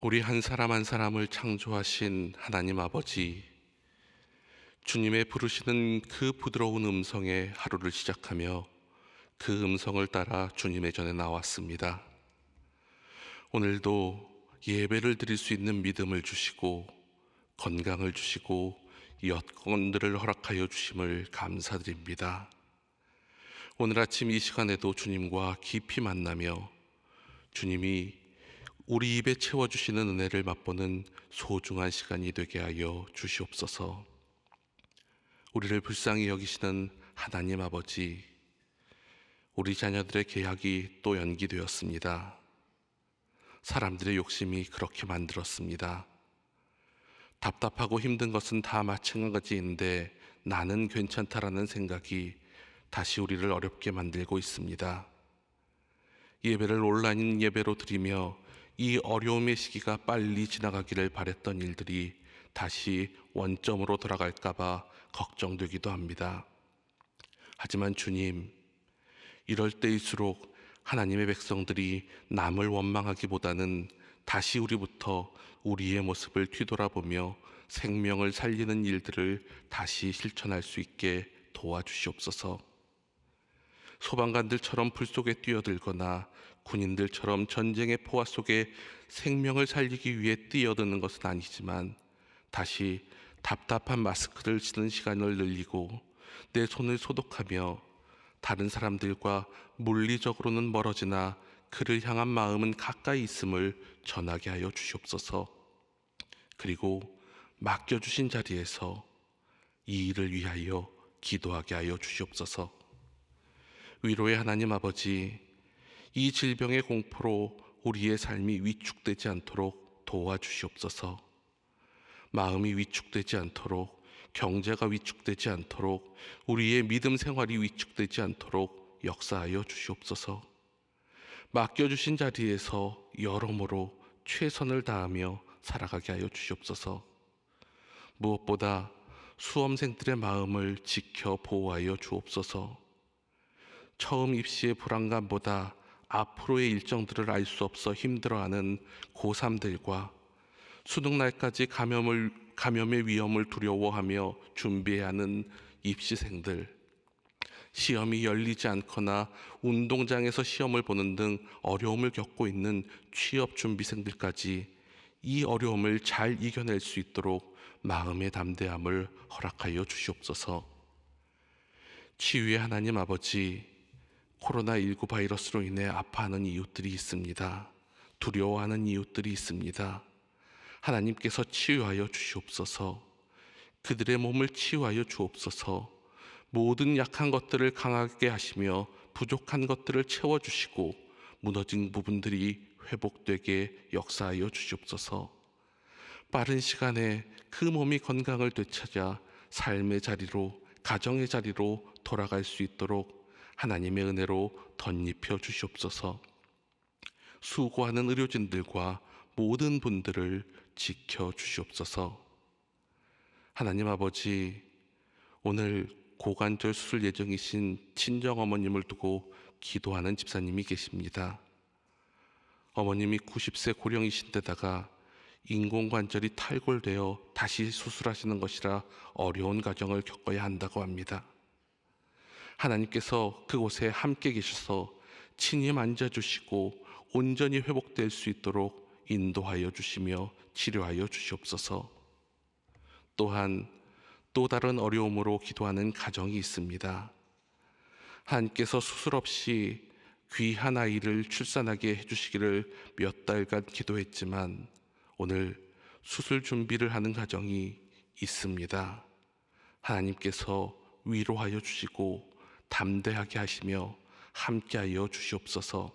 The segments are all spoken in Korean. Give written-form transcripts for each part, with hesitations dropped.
우리 한 사람 한 사람을 창조하신 하나님 아버지, 주님의 부르시는 그 부드러운 음성에 하루를 시작하며 그 음성을 따라 주님의 전에 나왔습니다. 오늘도 예배를 드릴 수 있는 믿음을 주시고 건강을 주시고 여건들을 허락하여 주심을 감사드립니다. 오늘 아침 이 시간에도 주님과 깊이 만나며 주님이 우리 입에 채워주시는 은혜를 맛보는 소중한 시간이 되게 하여 주시옵소서. 우리를 불쌍히 여기시는 하나님 아버지, 우리 자녀들의 계약이 또 연기되었습니다. 사람들의 욕심이 그렇게 만들었습니다. 답답하고 힘든 것은 다 마찬가지인데 나는 괜찮다라는 생각이 다시 우리를 어렵게 만들고 있습니다. 예배를 온라인 예배로 드리며 이 어려움의 시기가 빨리 지나가기를 바랬던 일들이 다시 원점으로 돌아갈까봐 걱정되기도 합니다. 하지만 주님, 이럴 때일수록 하나님의 백성들이 남을 원망하기보다는 다시 우리부터 우리의 모습을 뒤돌아보며 생명을 살리는 일들을 다시 실천할 수 있게 도와주시옵소서. 소방관들처럼 불 속에 뛰어들거나 군인들처럼 전쟁의 포화 속에 생명을 살리기 위해 뛰어드는 것은 아니지만 다시 답답한 마스크를 쓰는 시간을 늘리고 내 손을 소독하며 다른 사람들과 물리적으로는 멀어지나 그를 향한 마음은 가까이 있음을 전하게 하여 주시옵소서. 그리고 맡겨주신 자리에서 이 일을 위하여 기도하게 하여 주시옵소서. 위로의 하나님 아버지, 이 질병의 공포로 우리의 삶이 위축되지 않도록 도와주시옵소서. 마음이 위축되지 않도록, 경제가 위축되지 않도록, 우리의 믿음 생활이 위축되지 않도록 역사하여 주시옵소서. 맡겨주신 자리에서 여러모로 최선을 다하며 살아가게 하여 주시옵소서. 무엇보다 수험생들의 마음을 지켜 보호하여 주옵소서. 처음 입시의 불안감보다 앞으로의 일정들을 알 수 없어 힘들어하는 고3들과 수능날까지 감염의 위험을 두려워하며 준비해야 하는 입시생들, 시험이 열리지 않거나 운동장에서 시험을 보는 등 어려움을 겪고 있는 취업준비생들까지 이 어려움을 잘 이겨낼 수 있도록 마음의 담대함을 허락하여 주시옵소서. 치유의 하나님 아버지, 코로나19 바이러스로 인해 아파하는 이웃들이 있습니다. 두려워하는 이웃들이 있습니다. 하나님께서 치유하여 주시옵소서. 그들의 몸을 치유하여 주옵소서. 모든 약한 것들을 강하게 하시며 부족한 것들을 채워주시고 무너진 부분들이 회복되게 역사하여 주시옵소서. 빠른 시간에 그 몸이 건강을 되찾아 삶의 자리로, 가정의 자리로 돌아갈 수 있도록 하나님의 은혜로 덧입혀 주시옵소서. 수고하는 의료진들과 모든 분들을 지켜 주시옵소서. 하나님 아버지, 오늘 고관절 수술 예정이신 친정어머님을 두고 기도하는 집사님이 계십니다. 어머님이 90세 고령이신데다가 인공관절이 탈골되어 다시 수술하시는 것이라 어려운 과정을 겪어야 한다고 합니다. 하나님께서 그곳에 함께 계셔서 친히 만져주시고 온전히 회복될 수 있도록 인도하여 주시며 치료하여 주시옵소서. 또한 또 다른 어려움으로 기도하는 가정이 있습니다. 하나님께서 수술 없이 귀한 아이를 출산하게 해주시기를 몇 달간 기도했지만 오늘 수술 준비를 하는 가정이 있습니다. 하나님께서 위로하여 주시고 담대하게 하시며 함께하여 주시옵소서.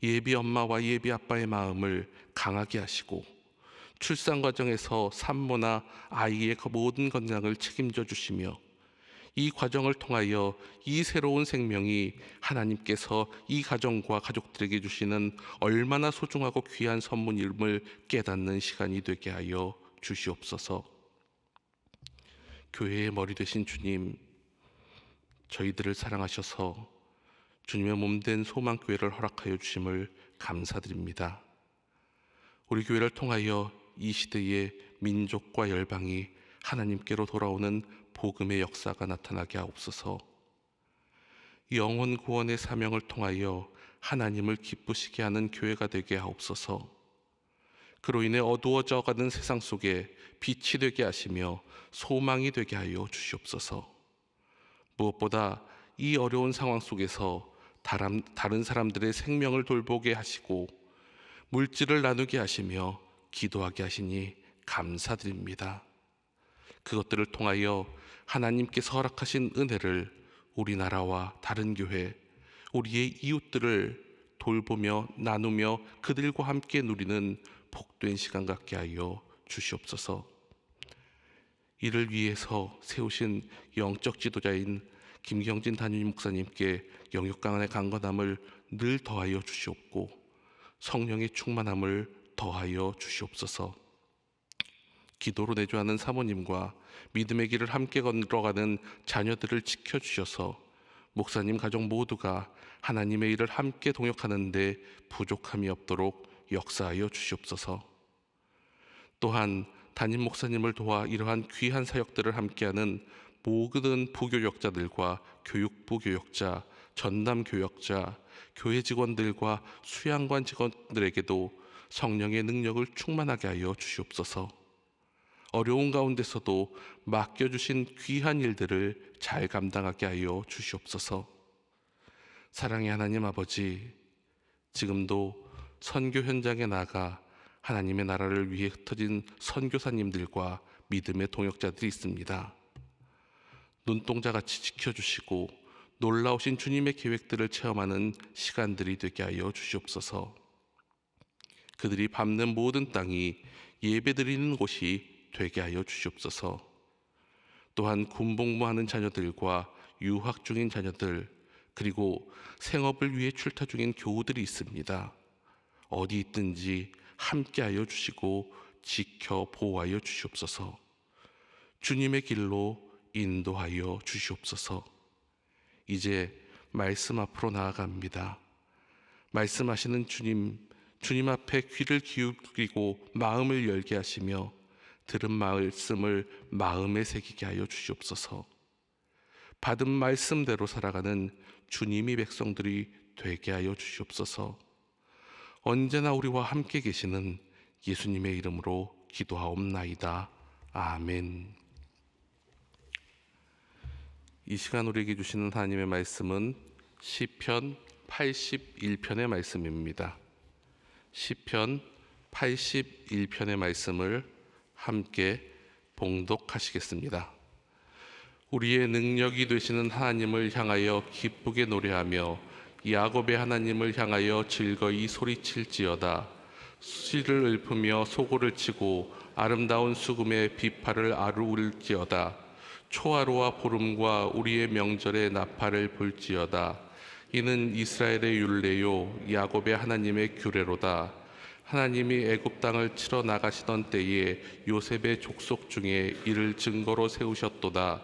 예비 엄마와 예비 아빠의 마음을 강하게 하시고 출산 과정에서 산모나 아이의 모든 건강을 책임져 주시며 이 과정을 통하여 이 새로운 생명이 하나님께서 이 가정과 가족들에게 주시는 얼마나 소중하고 귀한 선물임을 깨닫는 시간이 되게 하여 주시옵소서. 교회의 머리 되신 주님, 저희들을 사랑하셔서 주님의 몸된 소망교회를 허락하여 주심을 감사드립니다. 우리 교회를 통하여 이 시대의 민족과 열방이 하나님께로 돌아오는 복음의 역사가 나타나게 하옵소서. 영혼 구원의 사명을 통하여 하나님을 기쁘시게 하는 교회가 되게 하옵소서. 그로 인해 어두워져 가는 세상 속에 빛이 되게 하시며 소망이 되게 하여 주시옵소서. 무엇보다 이 어려운 상황 속에서 다른 사람들의 생명을 돌보게 하시고 물질을 나누게 하시며 기도하게 하시니 감사드립니다. 그것들을 통하여 하나님께서 허락하신 은혜를 우리나라와 다른 교회, 우리의 이웃들을 돌보며 나누며 그들과 함께 누리는 복된 시간 갖게 하여 주시옵소서. 이를 위해서 세우신 영적 지도자인 김경진 담임 목사님께 영육 강한의 강건함을 늘 더하여 주시옵고 성령의 충만함을 더하여 주시옵소서. 기도로 내조하는 사모님과 믿음의 길을 함께 걸어가는 자녀들을 지켜주셔서 목사님 가족 모두가 하나님의 일을 함께 동역하는 데 부족함이 없도록 역사하여 주시옵소서. 또한 담임 목사님을 도와 이러한 귀한 사역들을 함께하는 모든 부교역자들과 교육부 교역자, 전담 교역자, 교회 직원들과 수양관 직원들에게도 성령의 능력을 충만하게 하여 주시옵소서. 어려운 가운데서도 맡겨주신 귀한 일들을 잘 감당하게 하여 주시옵소서. 사랑의 하나님 아버지, 지금도 선교 현장에 나가 하나님의 나라를 위해 흩어진 선교사님들과 믿음의 동역자들이 있습니다. 눈동자같이 지켜주시고 놀라우신 주님의 계획들을 체험하는 시간들이 되게 하여 주시옵소서. 그들이 밟는 모든 땅이 예배드리는 곳이 되게 하여 주시옵소서. 또한 군복무하는 자녀들과 유학 중인 자녀들, 그리고 생업을 위해 출타 중인 교우들이 있습니다. 어디 있든지 함께하여 주시고 지켜 보호하여 주시옵소서. 주님의 길로 인도하여 주시옵소서. 이제 말씀 앞으로 나아갑니다. 말씀하시는 주님 앞에 귀를 기울이고 마음을 열게 하시며 들은 말씀을 마음에 새기게 하여 주시옵소서. 받은 말씀대로 살아가는 주님의 백성들이 되게 하여 주시옵소서. 언제나 우리와 함께 계시는 예수님의 이름으로 기도하옵나이다. 아멘. 이 시간 우리에게 주시는 하나님의 말씀은 시편 81편의 말씀입니다. 시편 81편의 말씀을 함께 봉독하시겠습니다. 우리의 능력이 되시는 하나님을 향하여 기쁘게 노래하며 야곱의 하나님을 향하여 즐거이 소리칠지어다. 수지를 읊으며 소고를 치고 아름다운 수금의 비파를 아루울지어다. 초하루와 보름과 우리의 명절의 나팔을 불지어다. 이는 이스라엘의 율례요 야곱의 하나님의 규례로다. 하나님이 애굽 땅을 치러 나가시던 때에 요셉의 족속 중에 이를 증거로 세우셨도다.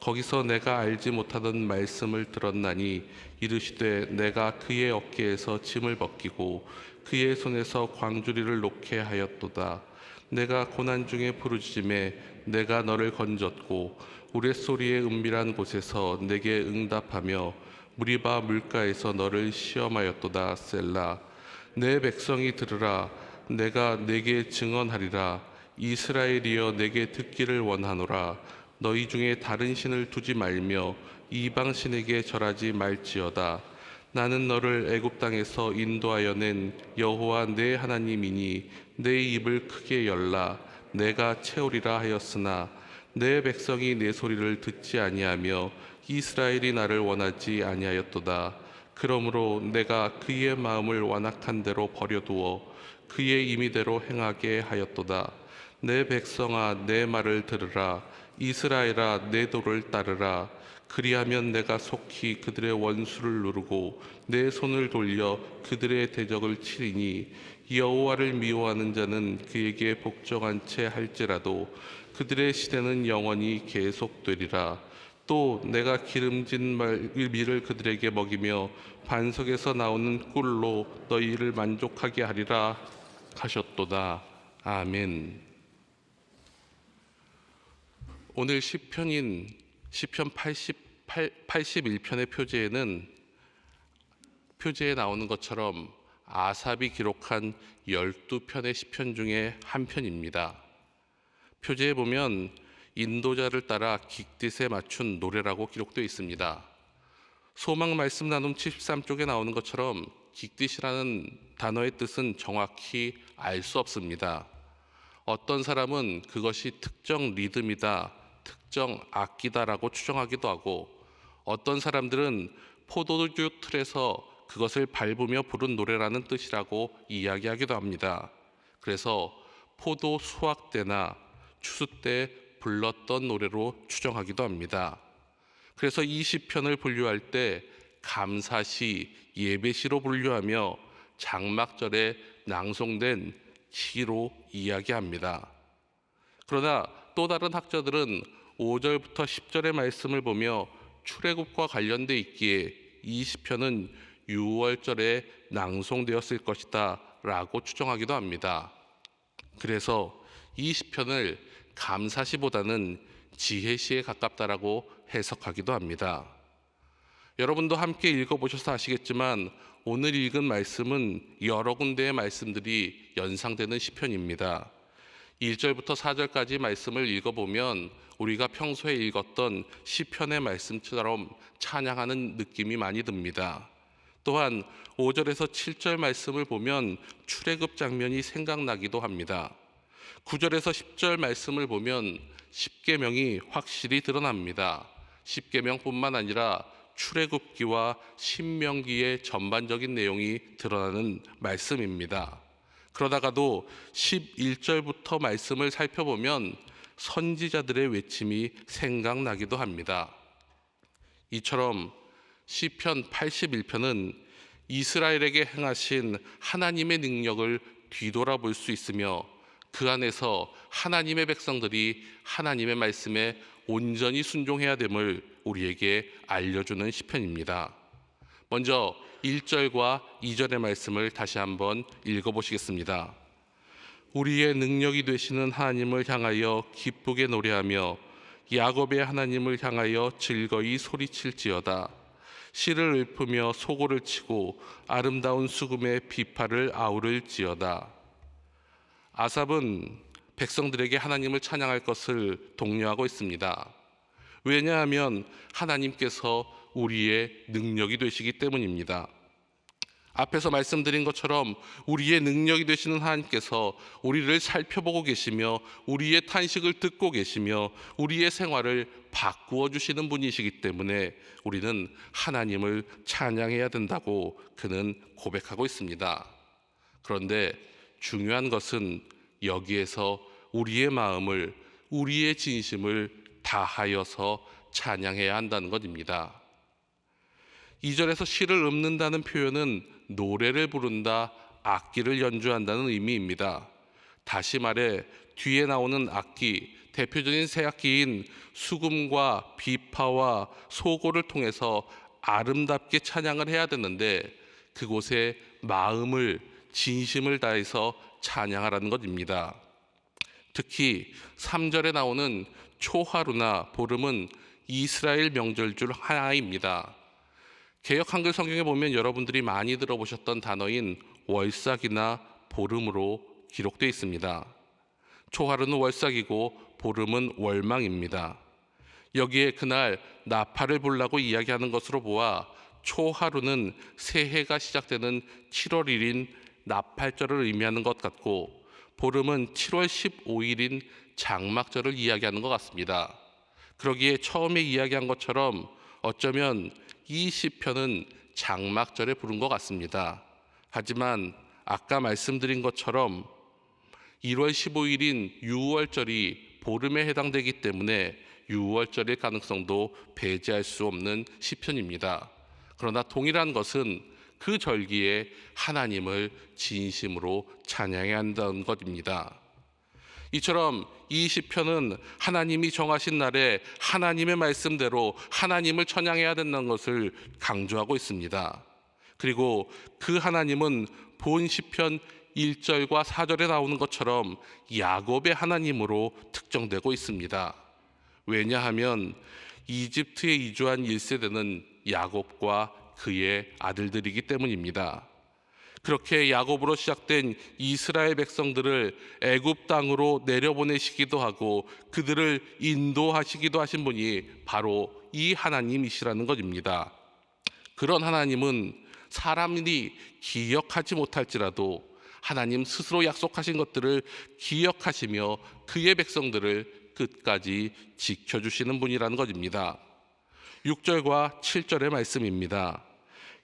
거기서 내가 알지 못하던 말씀을 들었나니 이르시되 내가 그의 어깨에서 짐을 벗기고 그의 손에서 광주리를 놓게 하였도다. 내가 고난 중에 부르짖음에 내가 너를 건졌고 우레소리의 은밀한 곳에서 내게 응답하며 무리바 물가에서 너를 시험하였도다. 셀라. 내 백성이 들으라. 내가 내게 증언하리라. 이스라엘이여 내게 듣기를 원하노라. 너희 중에 다른 신을 두지 말며 이방 신에게 절하지 말지어다. 나는 너를 애굽 땅에서 인도하여 낸 여호와 내 하나님이니 내 입을 크게 열라. 내가 채우리라 하였으나 내 백성이 내 소리를 듣지 아니하며 이스라엘이 나를 원하지 아니하였도다. 그러므로 내가 그의 마음을 완악한 대로 버려두어 그의 임의대로 행하게 하였도다. 내 백성아 내 말을 들으라. 이스라엘아 내 도를 따르라. 그리하면 내가 속히 그들의 원수를 누르고 내 손을 돌려 그들의 대적을 치리니 여호와를 미워하는 자는 그에게 복종한 채 할지라도 그들의 시대는 영원히 계속되리라. 또 내가 기름진 밀을 그들에게 먹이며 반석에서 나오는 꿀로 너희를 만족하게 하리라 허락하셨도다. 아멘. 오늘 시편인 시편 81편의 표제에 나오는 것처럼 아삽이 기록한 12편의 시편 중에 한 편입니다. 표제에 보면 인도자를 따라 긱딧에 맞춘 노래라고 기록되어 있습니다. 소망 말씀 나눔 73쪽에 나오는 것처럼 긱딧이라는 단어의 뜻은 정확히 알 수 없습니다. 어떤 사람은 그것이 특정 리듬이다, 특정 악기다라고 추정하기도 하고, 어떤 사람들은 포도주 틀에서 그것을 밟으며 부른 노래라는 뜻이라고 이야기하기도 합니다. 그래서 포도 수확 때나 추수 때 불렀던 노래로 추정하기도 합니다. 그래서 이 시편을 분류할 때 감사시, 예배시로 분류하며 장막절에 낭송된 시로 이야기합니다. 그러나 또 다른 학자들은 5절부터 10절의 말씀을 보며 출애굽과 관련돼 있기에 이 시편은 6월절에 낭송되었을 것이다 라고 추정하기도 합니다. 그래서 이 시편을 감사시보다는 지혜시에 가깝다라고 해석하기도 합니다. 여러분도 함께 읽어보셔서 아시겠지만 오늘 읽은 말씀은 여러 군데의 말씀들이 연상되는 시편입니다. 1절부터 4절까지 말씀을 읽어보면 우리가 평소에 읽었던 시편의 말씀처럼 찬양하는 느낌이 많이 듭니다. 또한 5절에서 7절 말씀을 보면 출애굽 장면이 생각나기도 합니다. 9절에서 10절 말씀을 보면 십계명이 확실히 드러납니다. 십계명뿐만 아니라 출애굽기와 신명기의 전반적인 내용이 드러나는 말씀입니다. 그러다가도 11절부터 말씀을 살펴보면 선지자들의 외침이 생각나기도 합니다. 이처럼 시편 81편은 이스라엘에게 행하신 하나님의 능력을 뒤돌아볼 수 있으며 그 안에서 하나님의 백성들이 하나님의 말씀에 온전히 순종해야 됨을 우리에게 알려주는 시편입니다. 먼저 1절과 2절의 말씀을 다시 한번 읽어보시겠습니다. 우리의 능력이 되시는 하나님을 향하여 기쁘게 노래하며 야곱의 하나님을 향하여 즐거이 소리칠지어다. 씨를 읊으며 소고를 치고 아름다운 수금의 비파를 아우를지어다. 아삽은 백성들에게 하나님을 찬양할 것을 독려하고 있습니다. 왜냐하면 하나님께서 우리의 능력이 되시기 때문입니다. 앞에서 말씀드린 것처럼 우리의 능력이 되시는 하나님께서 우리를 살펴보고 계시며 우리의 탄식을 듣고 계시며 우리의 생활을 바꾸어 주시는 분이시기 때문에 우리는 하나님을 찬양해야 된다고 그는 고백하고 있습니다. 그런데 중요한 것은 여기에서 우리의 마음을, 우리의 진심을 다하여서 찬양해야 한다는 것입니다. 2절에서 시를 읊는다는 표현은 노래를 부른다, 악기를 연주한다는 의미입니다. 다시 말해 뒤에 나오는 악기, 대표적인 새 악기인 수금과 비파와 소고를 통해서 아름답게 찬양을 해야 되는데 그곳에 마음을, 진심을 다해서 찬양하라는 것입니다. 특히 3절에 나오는 초하루나 보름은 이스라엘 명절 중 하나입니다. 개역 한글 성경에 보면 여러분들이 많이 들어보셨던 단어인 월삭이나 보름으로 기록되어 있습니다. 초하루는 월삭이고 보름은 월망입니다. 여기에 그날 나팔을 불라고 이야기하는 것으로 보아 초하루는 새해가 시작되는 7월 1일인 나팔절을 의미하는 것 같고 보름은 7월 15일인 장막절을 이야기하는 것 같습니다. 그러기에 처음에 이야기한 것처럼 어쩌면 이 시편은 장막절에 부른 것 같습니다. 하지만 아까 말씀드린 것처럼 1월 15일인 유월절이 보름에 해당되기 때문에 유월절일 가능성도 배제할 수 없는 시편입니다. 그러나 동일한 것은 그 절기에 하나님을 진심으로 찬양해야 한다는 것입니다. 이처럼 이 시편은 하나님이 정하신 날에 하나님의 말씀대로 하나님을 찬양해야 된다는 것을 강조하고 있습니다. 그리고 그 하나님은 본 시편 1절과 4절에 나오는 것처럼 야곱의 하나님으로 특정되고 있습니다. 왜냐하면 이집트에 이주한 1세대는 야곱과 그의 아들들이기 때문입니다. 그렇게 야곱으로 시작된 이스라엘 백성들을 애굽 땅으로 내려보내시기도 하고 그들을 인도하시기도 하신 분이 바로 이 하나님이시라는 것입니다. 그런 하나님은 사람이 기억하지 못할지라도 하나님 스스로 약속하신 것들을 기억하시며 그의 백성들을 끝까지 지켜주시는 분이라는 것입니다. 6절과 7절의 말씀입니다.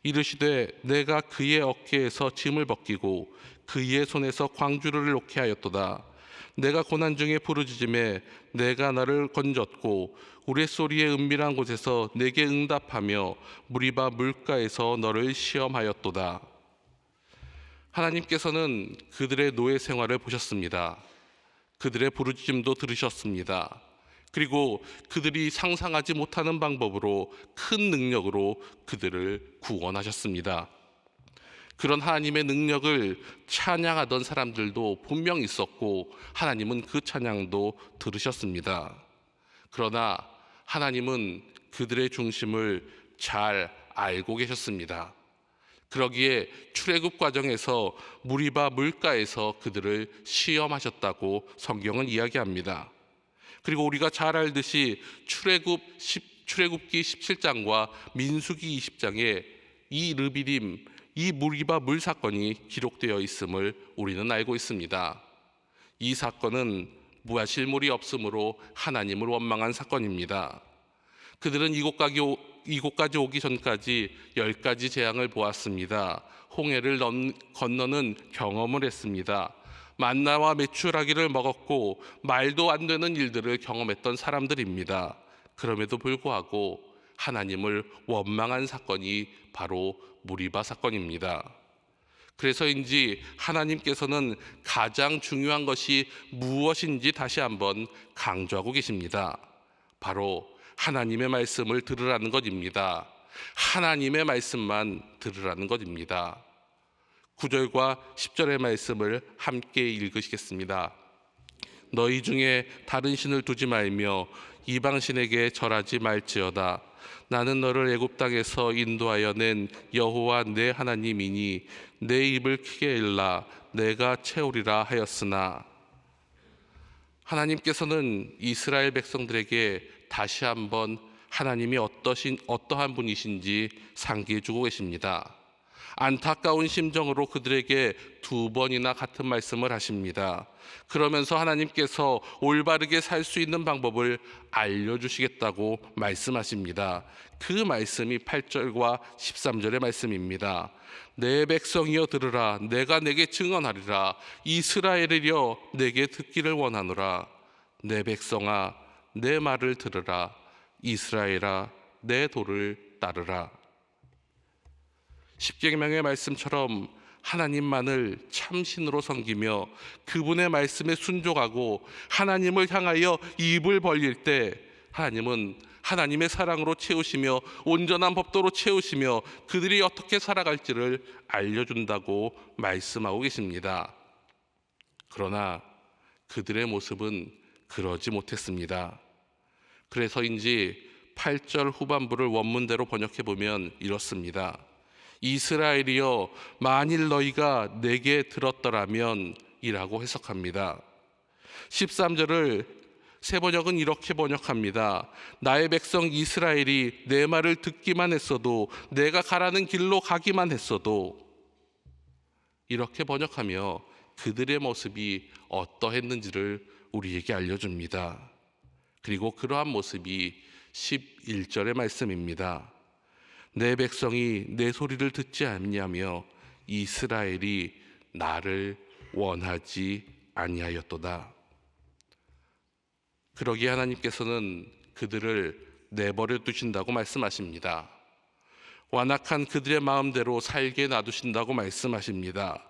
이르시되 내가 그의 어깨에서 짐을 벗기고 그의 손에서 광주를 놓게 하였도다. 내가 고난 중에 부르짖음에 내가 나를 건졌고 우레소리의 은밀한 곳에서 내게 응답하며 무리바 물가에서 너를 시험하였도다. 하나님께서는 그들의 노예 생활을 보셨습니다. 그들의 부르짖음도 들으셨습니다. 그리고 그들이 상상하지 못하는 방법으로 큰 능력으로 그들을 구원하셨습니다. 그런 하나님의 능력을 찬양하던 사람들도 분명 있었고 하나님은 그 찬양도 들으셨습니다. 그러나 하나님은 그들의 중심을 잘 알고 계셨습니다. 그러기에 출애굽 과정에서 무리바 물가에서 그들을 시험하셨다고 성경은 이야기합니다. 그리고 우리가 잘 알듯이 출애굽기 17장과 민수기 20장에 이 르비딤, 이 무리바 물 사건이 기록되어 있음을 우리는 알고 있습니다. 이 사건은 무화실물이 없으므로 하나님을 원망한 사건입니다. 그들은 이곳까지 오기 전까지 10가지 재앙을 보았습니다. 홍해를 건너는 경험을 했습니다. 만나와 메추라기를 먹었고 말도 안 되는 일들을 경험했던 사람들입니다. 그럼에도 불구하고 하나님을 원망한 사건이 바로 무리바 사건입니다. 그래서인지 하나님께서는 가장 중요한 것이 무엇인지 다시 한번 강조하고 계십니다. 바로 하나님의 말씀을 들으라는 것입니다. 하나님의 말씀만 들으라는 것입니다. 9절과 10절의 말씀을 함께 읽으시겠습니다. 너희 중에 다른 신을 두지 말며 이방신에게 절하지 말지어다. 나는 너를 애굽 땅에서 인도하여 낸 여호와 내 하나님이니 내 입을 크게 일라 내가 채우리라 하였으나. 하나님께서는 이스라엘 백성들에게 다시 한번 하나님이 어떠한 분이신지 상기해 주고 계십니다. 안타까운 심정으로 그들에게 2번이나 같은 말씀을 하십니다. 그러면서 하나님께서 올바르게 살 수 있는 방법을 알려주시겠다고 말씀하십니다. 그 말씀이 8절과 13절의 말씀입니다. 내 백성이여 들으라. 내가 내게 증언하리라. 이스라엘이여 내게 듣기를 원하노라. 내 백성아 내 말을 들으라. 이스라엘아 내 도를 따르라. 십계명의 말씀처럼 하나님만을 참신으로 섬기며 그분의 말씀에 순종하고 하나님을 향하여 입을 벌릴 때 하나님은 하나님의 사랑으로 채우시며 온전한 법도로 채우시며 그들이 어떻게 살아갈지를 알려준다고 말씀하고 계십니다. 그러나 그들의 모습은 그러지 못했습니다. 그래서인지 8절 후반부를 원문대로 번역해 보면 이렇습니다. 이스라엘이여 만일 너희가 내게 들었더라면 이라고 해석합니다. 13절을 새 번역은 이렇게 번역합니다. 나의 백성 이스라엘이 내 말을 듣기만 했어도 내가 가라는 길로 가기만 했어도. 이렇게 번역하며 그들의 모습이 어떠했는지를 우리에게 알려줍니다. 그리고 그러한 모습이 11절의 말씀입니다. 내 백성이 내 소리를 듣지 않냐며 이스라엘이 나를 원하지 아니하였도다. 그러기에 하나님께서는 그들을 내버려 두신다고 말씀하십니다. 완악한 그들의 마음대로 살게 놔두신다고 말씀하십니다.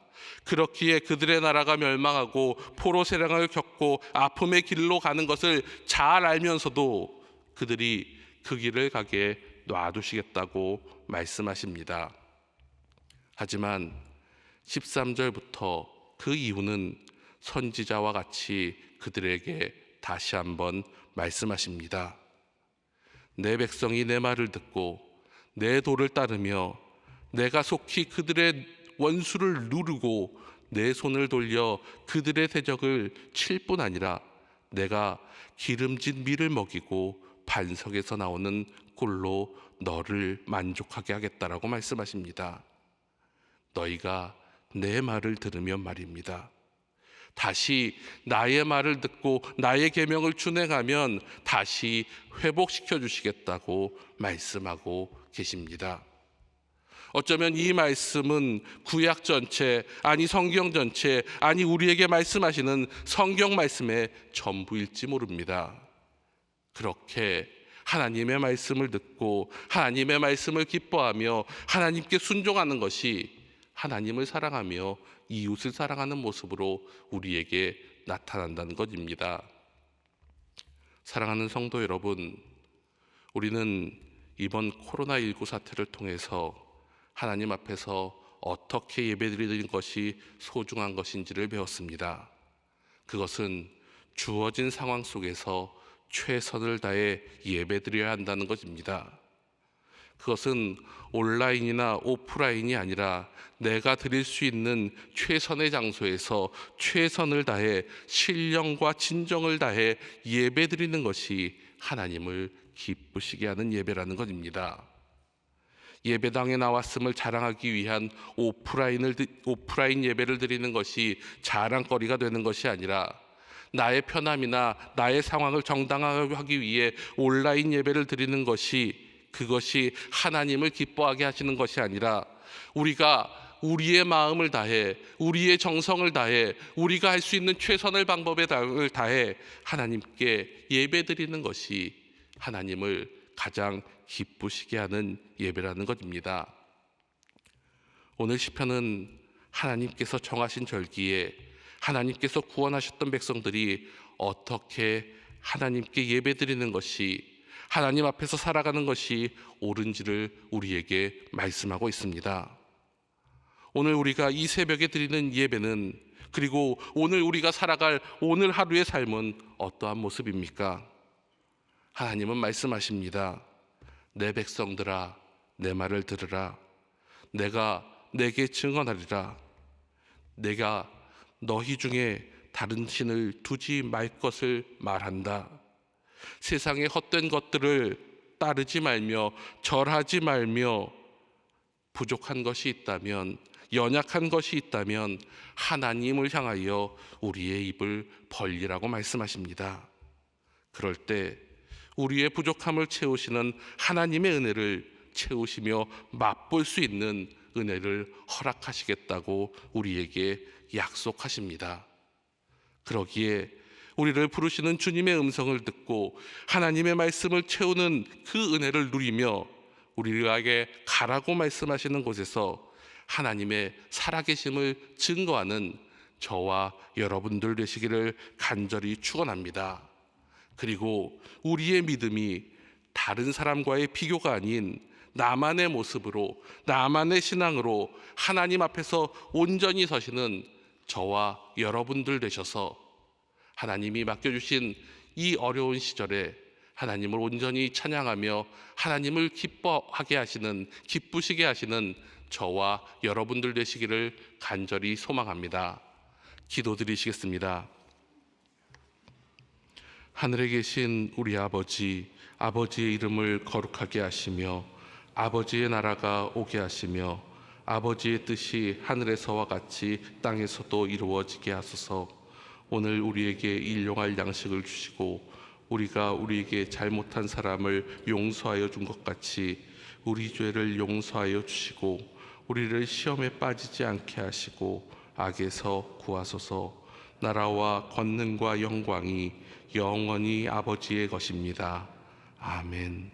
그렇기에 그들의 나라가 멸망하고 포로 세량을 겪고 아픔의 길로 가는 것을 잘 알면서도 그들이 그 길을 가게 놔두시겠다고 말씀하십니다. 하지만 13절부터 그 이유는 선지자와 같이 그들에게 다시 한번 말씀하십니다. 내 백성이 내 말을 듣고 내 도를 따르며 내가 속히 그들의 원수를 누르고 내 손을 돌려 그들의 대적을 칠 뿐 아니라 내가 기름진 밀을 먹이고 반석에서 나오는 꿀로 너를 만족하게 하겠다라고 말씀하십니다. 너희가 내 말을 들으면 말입니다. 다시 나의 말을 듣고 나의 계명을 준행하면 다시 회복시켜 주시겠다고 말씀하고 계십니다. 어쩌면 이 말씀은 구약 전체, 아니 성경 전체, 아니 우리에게 말씀하시는 성경 말씀의 전부일지 모릅니다. 그렇게 하나님의 말씀을 듣고 하나님의 말씀을 기뻐하며 하나님께 순종하는 것이 하나님을 사랑하며 이웃을 사랑하는 모습으로 우리에게 나타난다는 것입니다. 사랑하는 성도 여러분, 우리는 이번 코로나19 사태를 통해서 하나님 앞에서 어떻게 예배드리는 것이 소중한 것인지를 배웠습니다. 그것은 주어진 상황 속에서 최선을 다해 예배드려야 한다는 것입니다. 그것은 온라인이나 오프라인이 아니라 내가 드릴 수 있는 최선의 장소에서 최선을 다해 신령과 진정을 다해 예배드리는 것이 하나님을 기쁘시게 하는 예배라는 것입니다. 예배당에 나왔음을 자랑하기 위한 오프라인 예배를 드리는 것이 자랑거리가 되는 것이 아니라 나의 편함이나 나의 상황을 정당화하기 위해 온라인 예배를 드리는 것이 그것이 하나님을 기뻐하게 하시는 것이 아니라 우리가 우리의 마음을 다해 우리의 정성을 다해 우리가 할 수 있는 최선의 방법을 다해 하나님께 예배드리는 것이 하나님을 가장 기쁘시게 하는 예배라는 것입니다. 오늘 시편은 하나님께서 정하신 절기에 하나님께서 구원하셨던 백성들이 어떻게 하나님께 예배드리는 것이 하나님 앞에서 살아가는 것이 옳은지를 우리에게 말씀하고 있습니다. 오늘 우리가 이 새벽에 드리는 예배는 그리고 오늘 우리가 살아갈 오늘 하루의 삶은 어떠한 모습입니까? 하나님은 말씀하십니다. 내 백성들아 내 말을 들으라. 내가 내게 증언하리라. 내가 너희 중에 다른 신을 두지 말 것을 말한다. 세상의 헛된 것들을 따르지 말며 절하지 말며 부족한 것이 있다면 연약한 것이 있다면 하나님을 향하여 우리의 입을 벌리라고 말씀하십니다. 그럴 때 우리의 부족함을 채우시는 하나님의 은혜를 채우시며 맛볼 수 있는 은혜를 허락하시겠다고 우리에게 약속하십니다. 그러기에 우리를 부르시는 주님의 음성을 듣고 하나님의 말씀을 채우는 그 은혜를 누리며 우리에게 가라고 말씀하시는 곳에서 하나님의 살아계심을 증거하는 저와 여러분들 되시기를 간절히 축원합니다. 그리고 우리의 믿음이 다른 사람과의 비교가 아닌 나만의 모습으로 나만의 신앙으로 하나님 앞에서 온전히 서시는 저와 여러분들 되셔서 하나님이 맡겨주신 이 어려운 시절에 하나님을 온전히 찬양하며 하나님을 기뻐하게 하시는 기쁘시게 하시는 저와 여러분들 되시기를 간절히 소망합니다. 기도드리시겠습니다. 하늘에 계신 우리 아버지, 아버지의 이름을 거룩하게 하시며 아버지의 나라가 오게 하시며 아버지의 뜻이 하늘에서와 같이 땅에서도 이루어지게 하소서. 오늘 우리에게 일용할 양식을 주시고 우리가 우리에게 잘못한 사람을 용서하여 준 것 같이 우리 죄를 용서하여 주시고 우리를 시험에 빠지지 않게 하시고 악에서 구하소서. 나라와 권능과 영광이 영원히 아버지의 것입니다. 아멘.